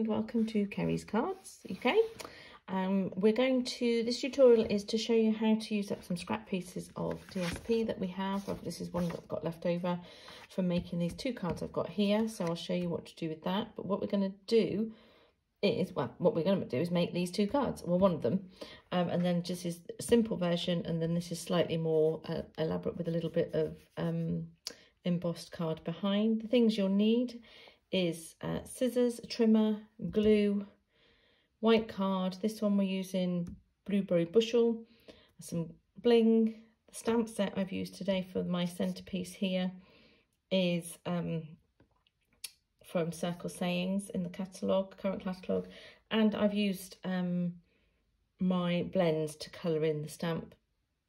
and welcome to Kerry's Cards UK. This tutorial is to show you how to use up some scrap pieces of DSP that we have. This is one that I've got left over from making these two cards I've got here, so I'll show you what to do with that. But what we're going to do is make these two cards, well, one of them, and then just is a simple version, and then this is slightly more elaborate with a little bit of embossed card behind. The things you'll need is scissors, a trimmer, glue, white card. This one we're using blueberry bushel, some bling. The stamp set I've used today for my centerpiece here is from Circle Sayings in the current catalogue, and I've used my blends to colour in the stamp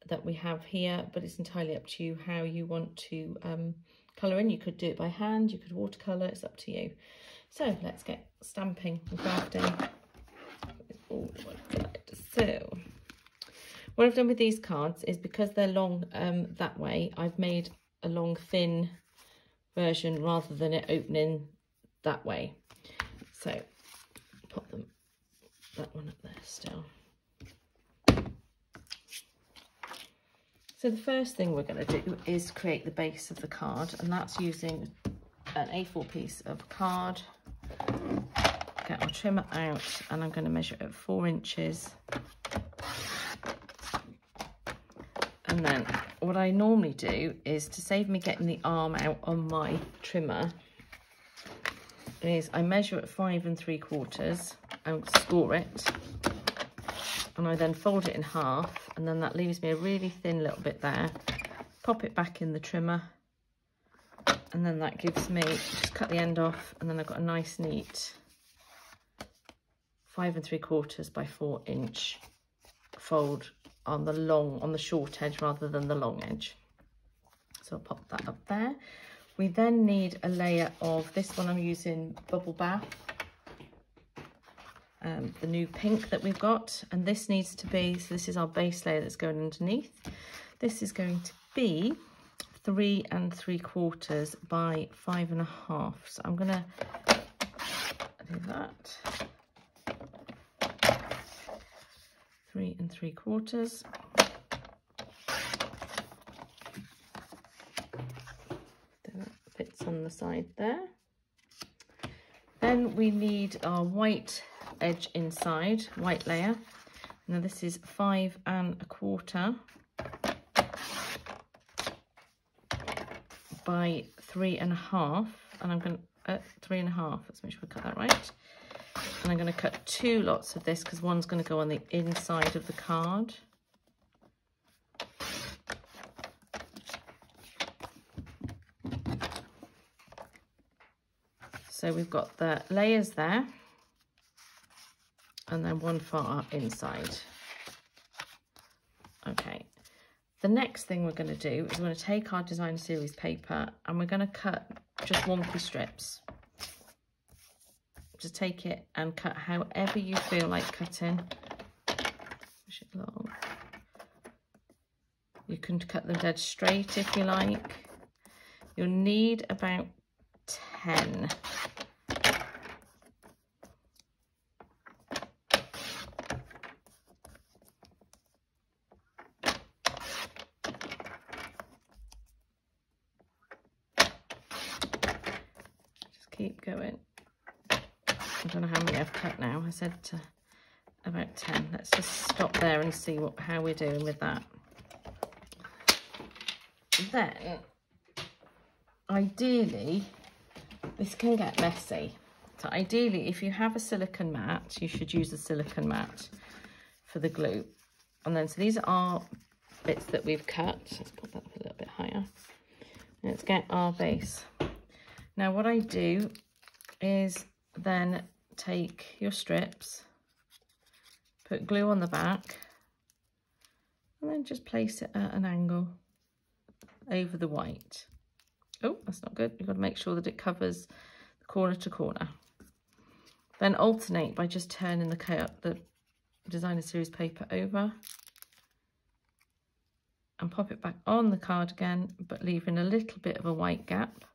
that we have here, but it's entirely up to you how you want to colour in. You could do it by hand, you could watercolour, it's up to you. So let's get stamping and crafting. So what I've done with these cards is, because they're long that way, I've made a long thin version rather than it opening that way. So put that one up there still. So the first thing we're going to do is create the base of the card, and that's using an A4 piece of card. Get our trimmer out, and I'm going to measure at 4 inches. And then what I normally do is, to save me getting the arm out on my trimmer, is I measure at 5 3/4 and score it, and I then fold it in half, and then that leaves me a really thin little bit there. Pop it back in the trimmer, and then that gives me, just cut the end off, and then I've got a nice neat 5 3/4 by 4 inch fold on the short edge rather than the long edge. So I'll pop that up there. We then need a layer of this one. I'm using Bubble Bath, the new pink that we've got, and this needs to be, so this is our base layer that's going underneath. This is going to be 3 3/4 by 5 1/2. So I'm gonna do that. 3 3/4. That fits on the side there. Then we need our white edge inside, white layer. Now this is 5 1/4 by 3 1/2, and I'm going to 3 1/2. Let's make sure we cut that right. And I'm going to cut 2 lots of this, because one's going to go on the inside of the card. So we've got the layers there, and then one for our inside. Okay, the next thing we're going to do is we're going to take our designer series paper, and we're going to cut just wonky strips. Just take it and cut however you feel like cutting. Push it along. You can cut them dead straight if you like. You'll need about 10. Just keep going. I don't know how many I've cut now. I said about 10. Let's just stop there and see how we're doing with that. Then, ideally, this can get messy. So ideally, if you have a silicone mat, you should use a silicone mat for the glue. And then, so these are bits that we've cut. Let's put that up a little bit higher. Let's get our base. Now, what I do is then take your strips, put glue on the back, and then just place it at an angle over the white. Oh, that's not good. You've got to make sure that it covers the corner to corner. Then alternate by just turning the designer series paper over and pop it back on the card again, but leaving a little bit of a white gap.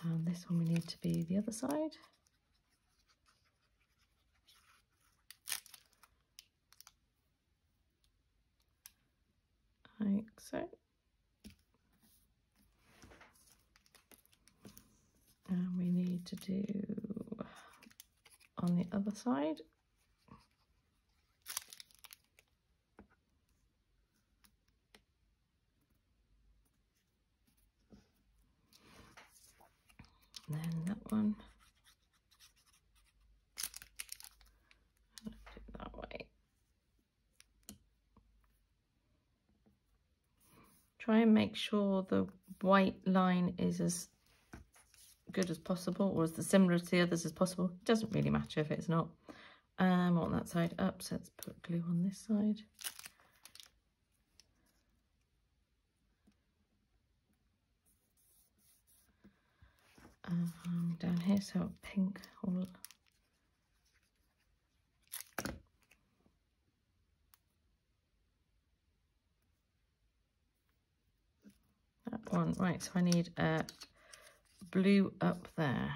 And this one we need to be the other side. Like so. And we need to do on the other side. And then that one. Do it that way. Try and make sure the white line is as good as possible, or as similar to the others as possible. It doesn't really matter if it's not. I want that side up, so let's put glue on this side. Down here, so pink all. That one, right, so I need a blue up there.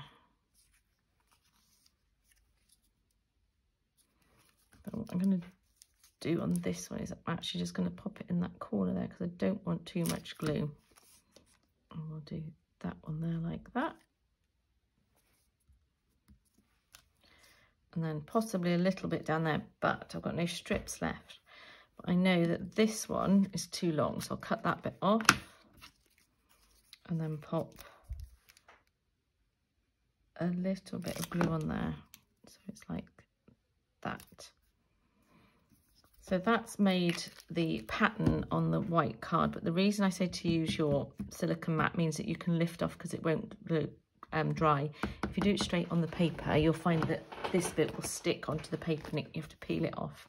So what I'm going to do on this one is I'm actually just going to pop it in that corner there because I don't want too much glue. And we'll do that one there like that. And then possibly a little bit down there, but I've got no strips left. But I know that this one is too long, so I'll cut that bit off and then pop a little bit of glue on there. So it's like that. So that's made the pattern on the white card, but the reason I say to use your silicone mat means that you can lift off because it won't dry. If you do it straight on the paper, you'll find that this bit will stick onto the paper and you have to peel it off.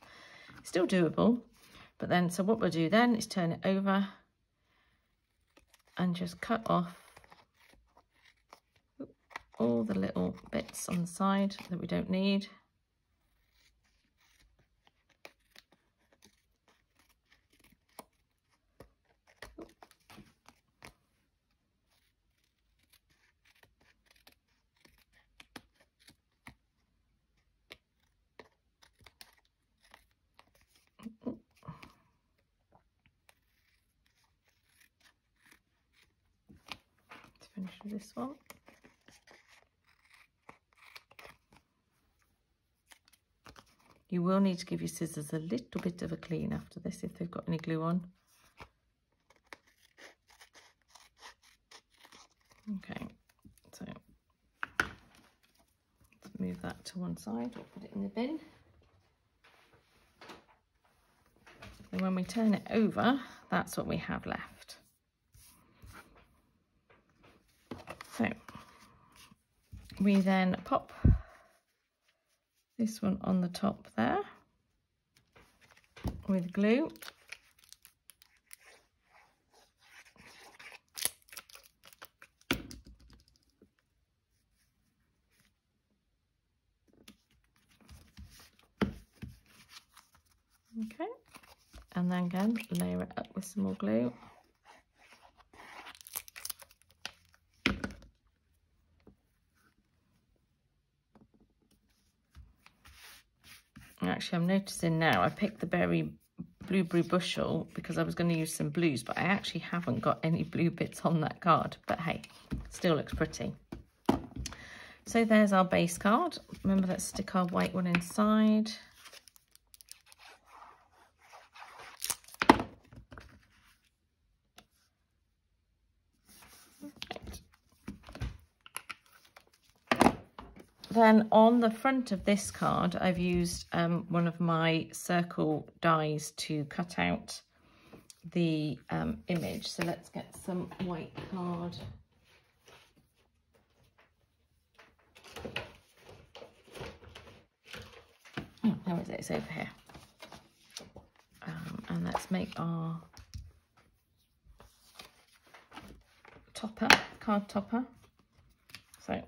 Still doable, but then, so what we'll do then is turn it over and just cut off all the little bits on the side that we don't need. Let's finish with this one. You will need to give your scissors a little bit of a clean after this if they've got any glue on. Okay, so let's move that to one side or put it in the bin. And when we turn it over, that's what we have left. So we then pop this one on the top there with glue. Okay, and then again layer it up with some more glue. Actually, I'm noticing now I picked the blueberry bushel because I was going to use some blues, but I actually haven't got any blue bits on that card. But hey, still looks pretty. So there's our base card. Remember, let's stick our white one inside. Then on the front of this card, I've used one of my circle dies to cut out the image. So let's get some white card. Oh, how is it? It's over here. And let's make our topper, card topper. So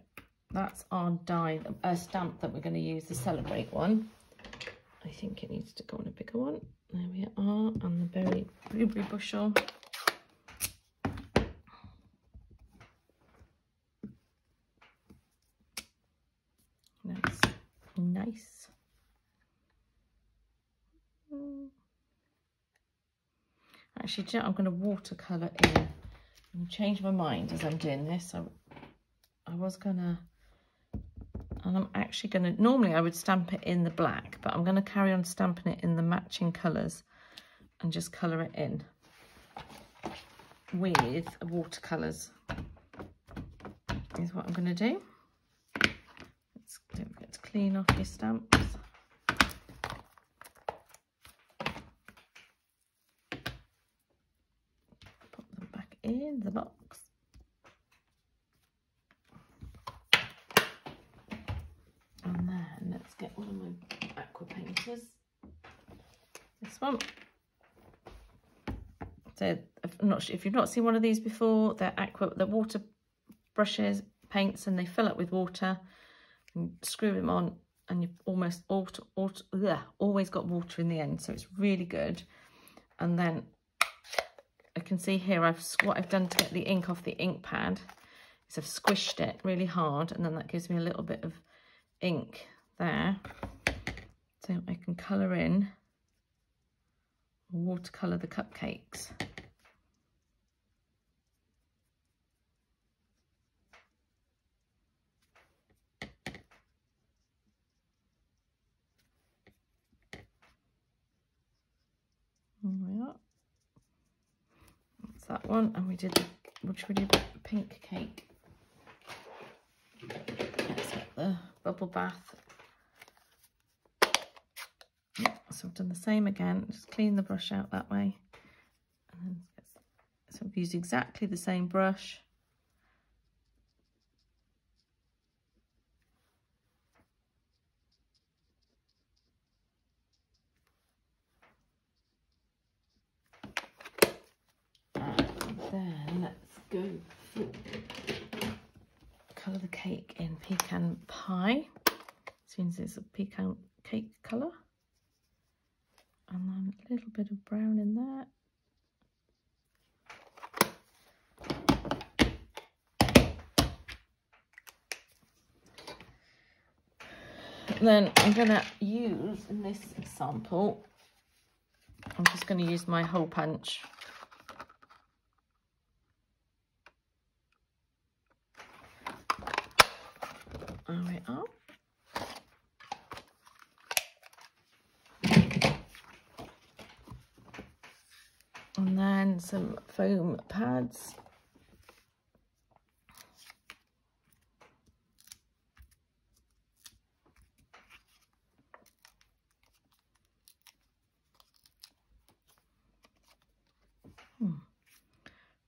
that's our die, stamp that we're going to use, the celebrate one. I think it needs to go on a bigger one. There we are, and the blueberry bushel. Nice. Nice. Actually, do you know, I'm going to watercolour in. I'm change my mind as I'm doing this. I was going to, and I'm actually going to, normally I would stamp it in the black, but I'm going to carry on stamping it in the matching colours and just colour it in with watercolours is what I'm going to do. Don't forget to clean off your stamps. Pop them back in the box. And then let's get one of my aqua painters. This one. So I'm not sure if you've not seen one of these before. They're water brushes, paints, and they fill up with water. And screw them on, and you've almost always got water in the end, so it's really good. And then I can see here what I've done to get the ink off the ink pad is I've squished it really hard, and then that gives me a little bit of ink there, so I can colour in, watercolour the cupcakes. That's that one, and we did pink cake. Let's get the bubble bath. So I've done the same again, just clean the brush out that way. And then, so I've used exactly the same brush. Then let's go for colour the cake in pecan pie, since it's a pecan cake colour, and then a little bit of brown in there. And then I'm going to use, in this sample, I'm just going to use my hole punch. There we are. And then some foam pads.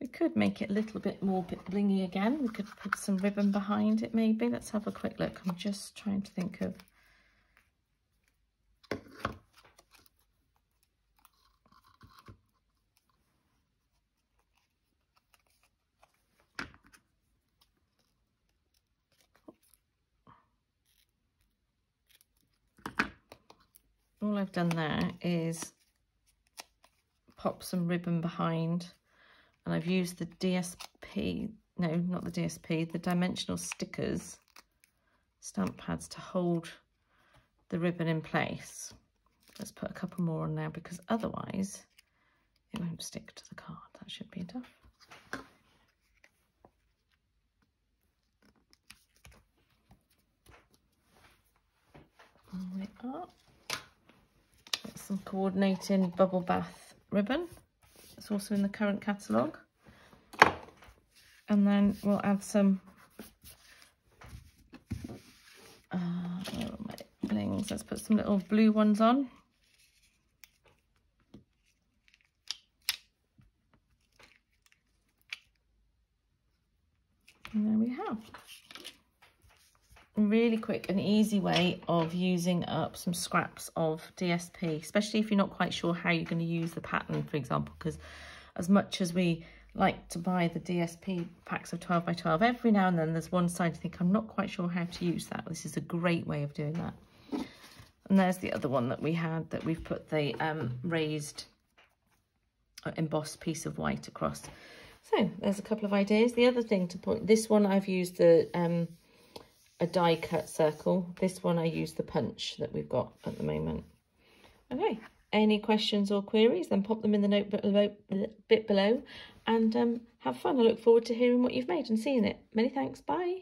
We could make it a little bit more blingy again. We could put some ribbon behind it maybe. Let's have a quick look. I'm just trying to think of... All I've done there is pop some ribbon behind, and I've used the DSP, no, not the DSP, the dimensional stickers, stamp pads to hold the ribbon in place. Let's put a couple more on now, because otherwise it won't stick to the card. That should be enough. There we are. Get some coordinating bubble bath ribbon. It's also in the current catalogue. And then we'll add some where are my blings? Let's put some little blue ones on. And there we have. A really quick and easy way of using up some scraps of DSP, especially if you're not quite sure how you're going to use the pattern, for example, because as much as we like to buy the DSP packs of 12 by 12, every now and then there's one side you think, I'm not quite sure how to use that. This is a great way of doing that. And there's the other one that we had, that we've put the raised embossed piece of white across. So there's a couple of ideas. The other thing to point, this one I've used the a die cut circle. This one I use the punch that we've got at the moment. Okay, any questions or queries, then pop them in the note bit below and have fun. I look forward to hearing what you've made and seeing it. Many thanks, bye.